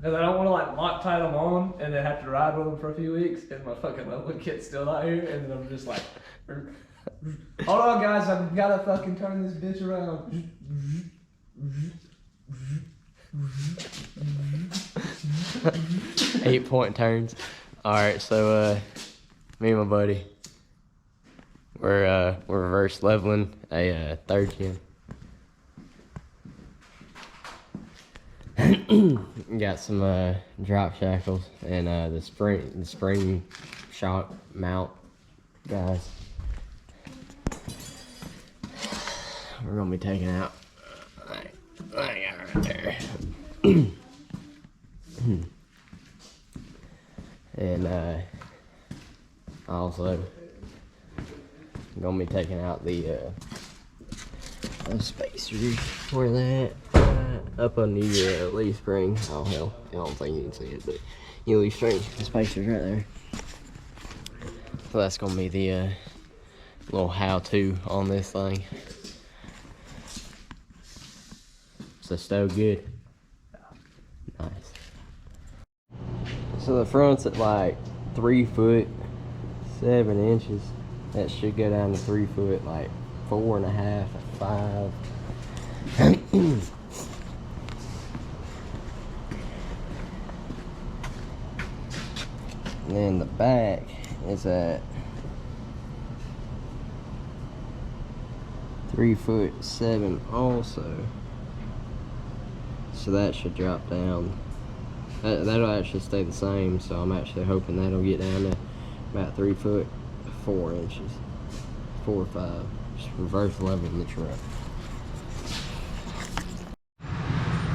And I don't want to like Loctite them on and then have to ride with them for a few weeks and my fucking leveling kit's still out here and then I'm just like, hold on guys, I've gotta fucking turn this bitch around. 8-point turns. Alright, so me and my buddy, we're reverse leveling a third gen. Got some drop shackles and the spring shock mount guys. We're gonna be taking out right there. And also gonna be taking out the spacers for that up on the leaf spring. Oh hell, I don't think you can see it, but leaf spring spacers right there. So that's gonna be the little how-to on this thing. So stove good. Nice. So the front's at like 3 foot 7 inches. That should go down to 3 foot like 4.5 or 5. And then the back is at 3 foot 7 also. So that should drop down. That'll actually stay the same, so I'm actually hoping that'll get down to about 3 foot 4 inches. 4 or 5. Just reverse leveling the truck.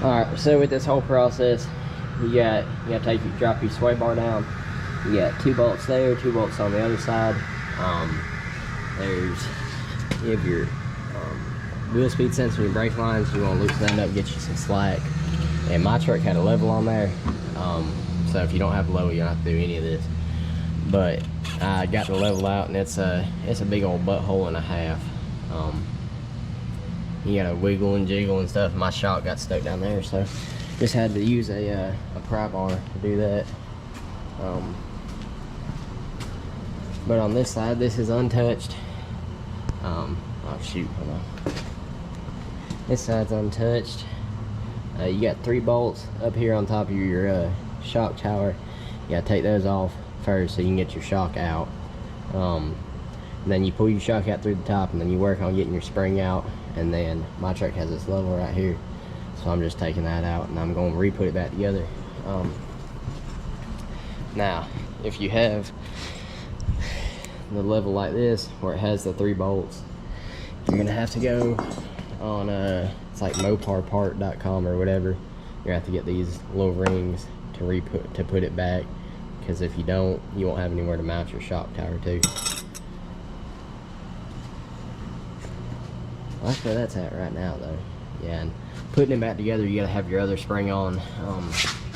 Alright, so with this whole process, you gotta drop your sway bar down. You got 2 bolts there, 2 bolts on the other side. You have your wheel speed sensor and brake lines. You want to loosen that up, get you some slack. And my truck had a level on there, so if you don't have a level, you don't have to do any of this. But I got the level out, and it's a big old butthole and a half. You gotta wiggle and jiggle and stuff. My shock got stuck down there, so just had to use a pry bar to do that. But on this side, this is untouched. Oh shoot, hold on. This side's untouched. You got 3 bolts up here on top of your shock tower. You gotta take those off first so you can get your shock out. And then you pull your shock out through the top, and then you work on getting your spring out. And then my truck has this level right here, so I'm just taking that out and I'm going to re-put it back together. Now, if you have the level like this where it has the 3 bolts, you're gonna have to go on it's like moparpart.com or whatever. You're gonna have to get these little rings to put it back, because if you don't, you won't have anywhere to mount your shock tower to. Well, that's where that's at right now though. Yeah, and putting it back together, you gotta have your other spring on.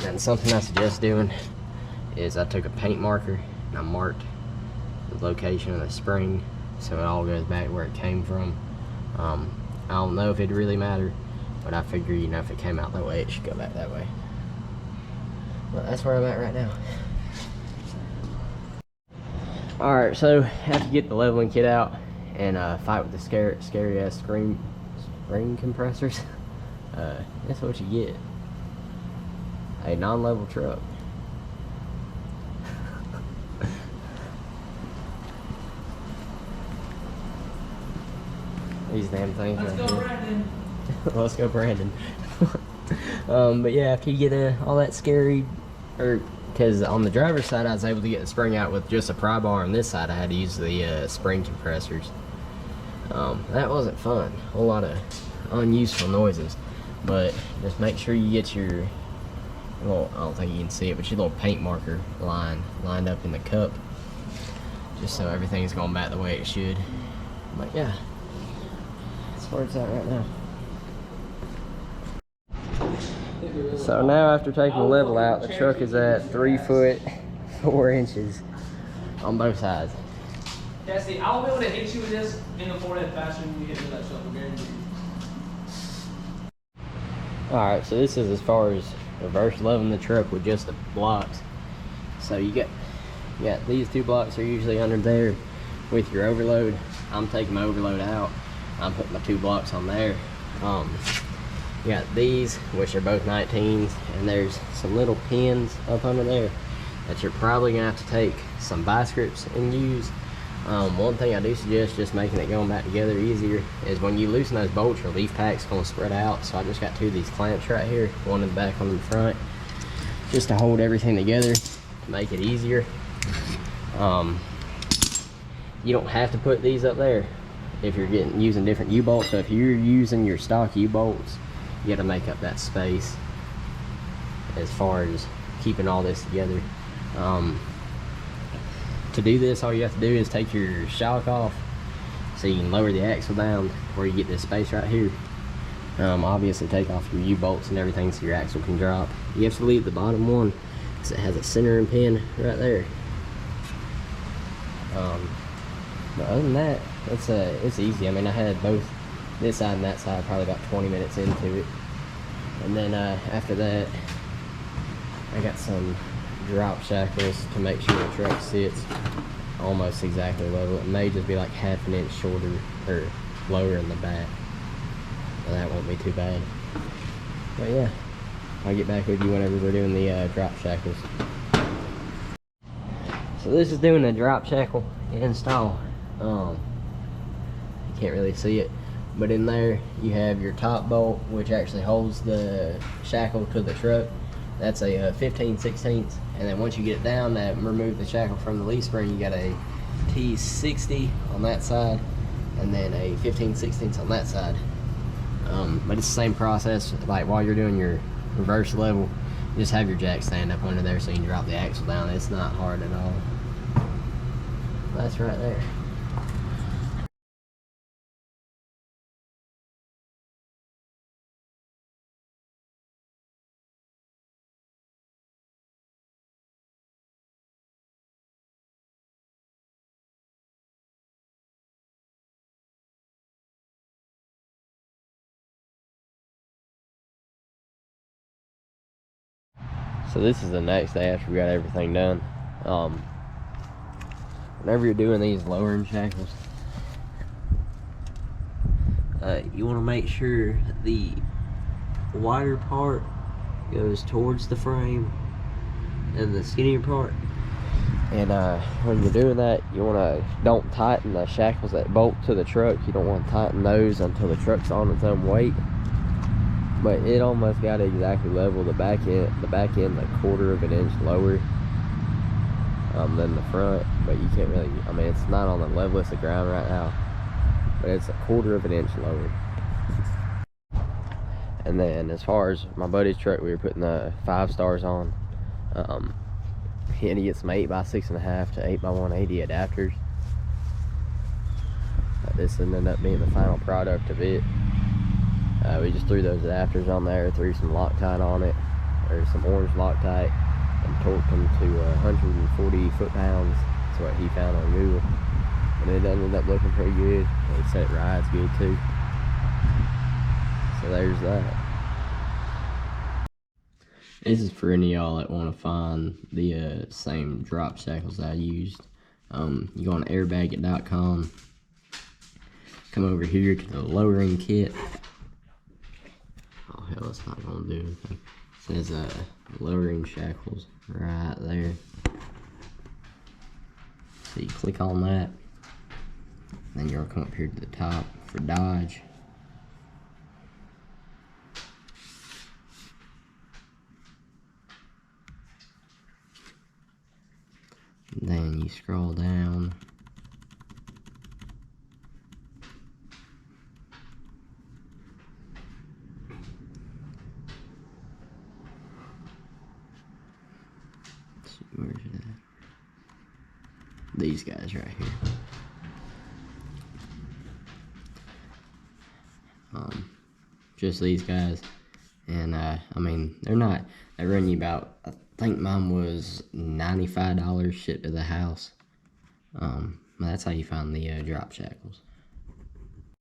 And something I suggest doing is I took a paint marker and I marked the location of the spring so it all goes back where it came from. I don't know if it'd really matter, but I figure, you know, if it came out that way, it should go back that way. But that's where I'm at right now. Alright, so have to get the leveling kit out and fight with the scary ass spring compressors. That's what you get. A non-level truck. These damn things. Let's go, Brandon. Let's go, Brandon. But yeah, after you get all that scary, because on the driver's side I was able to get the spring out with just a pry bar. On this side I had to use the spring compressors. That wasn't fun. A whole lot of unuseful noises. But just make sure you get your little, I don't think you can see it, but your little paint marker lined up in the cup, just so everything's going back the way it should. But yeah, that's where it's at right now. So now, after taking the level out, the truck is at 3 foot 4 inches on both sides. Yeah, see, I'll be able to hit you with this in the forehead faster than you hit me with that shovel, guaranteed. Alright, so this is as far as reverse leveling the truck with just the blocks. So you got these 2 blocks are usually under there with your overload. I'm taking my overload out. I'm putting my 2 blocks on there. You got these, which are both 19s, and there's some little pins up under there that you're probably gonna have to take some vice grips and use. One thing I do suggest, just making it going back together easier, is when you loosen those bolts, your leaf pack's gonna spread out. So I just got 2 of these clamps right here, one in the back, one in the front, just to hold everything together, to make it easier. You don't have to put these up there if you're using different U-bolts. So if you're using your stock U-bolts, you got to make up that space as far as keeping all this together. To do this, all you have to do is take your shock off so you can lower the axle down where you get this space right here. Obviously take off your U-bolts and everything so your axle can drop. You have to leave the bottom one because it has a centering pin right there. But other than that, it's easy. I mean, I had both this side and that side probably about 20 minutes into it. And then after that, I got some drop shackles to make sure the truck sits almost exactly level. It may just be like half an inch shorter or lower in the back. So that won't be too bad. But yeah, I'll get back with you whenever we're doing the drop shackles. So this is doing the drop shackle install. You can't really see it, but in there you have your top bolt, which actually holds the shackle to the truck. That's a 15/16, and then once you get it down, that remove the shackle from the leaf spring, you got a T60 on that side, and then a 15/16 on that side. But it's the same process. Like while you're doing your reverse level, you just have your jack stand up under there so you can drop the axle down. It's not hard at all. That's right there. So this is the next day after we got everything done. Whenever you're doing these lowering shackles, you want to make sure that the wider part goes towards the frame and the skinnier part. And when you're doing that, you want to don't tighten the shackles that bolt to the truck. You don't want to tighten those until the truck's on its own weight. But it almost got exactly level. The back end a quarter of an inch lower than the front, but you can't really, I mean, it's not on the levelest of ground right now, but it's a quarter of an inch lower. And then as far as my buddy's truck, we were putting the 5 stars on. He had to get some 8x6.5 to 8x180 adapters. This ended up being the final product of it. We just threw those adapters on there, threw some Loctite on it, or some orange Loctite, and torqued them to 140 foot-pounds. That's what he found on Google. And it ended up looking pretty good. He said it rides good too. So there's that. This is for any of y'all that want to find the same drop shackles I used. You go on airbagit.com, come over here to the lowering kit. Oh hell, it's not gonna do anything. It says lowering shackles right there. So you click on that, then you'll come up here to the top for Dodge. And then you scroll down. Where's it at? These guys right here. Just these guys. And I mean, they run you about, I think mine was $95 shipped to the house. That's how you find the drop shackles.